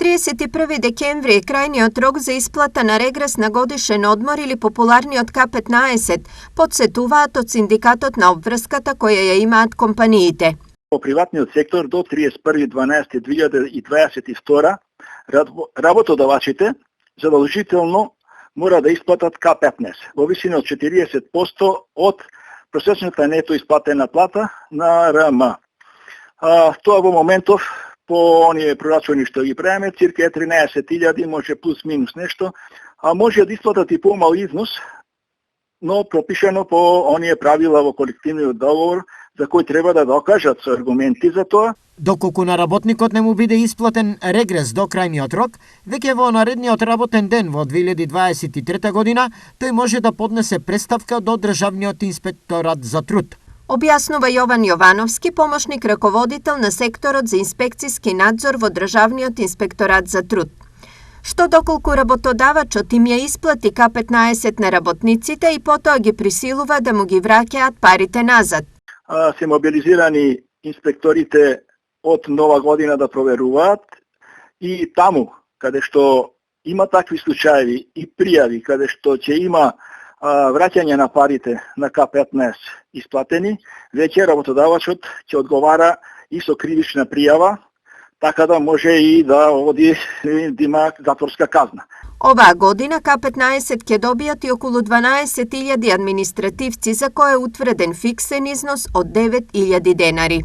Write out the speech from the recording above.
31. декември je крайниот рок за исплата на регрес на годишен одмор или популарниот К-15, подсетуваат од синдикатот на обврската која ја имаат компаниите. По приватниот сектор до 31.12.2022 работодавачите задолжително мора да исплатат К-15 во висина од 40% од просечната нето исплатена плата на РМ. Тоа во моментов по оние прорачувани што ги правиме, цирка 13.000, може плюс минус нешто, а може да исплатат и помал износ, но пропишано по оние правила во колективниот договор, за кој треба да докажат со аргументи за тоа. Доколку на работникот не му биде исплатен регрес до крајниот рок, веќе во наредниот работен ден во 2023 година, тој може да поднесе преставка до Државниот инспекторат за труд. Објаснува Јован Јовановски, помошник раководител на секторот за инспекцијски надзор во Државниот инспекторат за труд. Што доколку работодавачот им ја исплати К-15 на работниците и потоа ги присилува да му ги враќаат парите назад. Се мобилизирани инспекторите од нова година да проверуваат и таму каде што има такви случаи и пријави каде што ќе има враќање на парите на К-15 исплатени, веќе работодавачот ќе одговара и со кривична пријава, така да може и да оди да има затворска казна. Оваа година К-15 ќе добијат и околу 12.000 административци за кои е утвреден фиксен износ од 9.000 денари.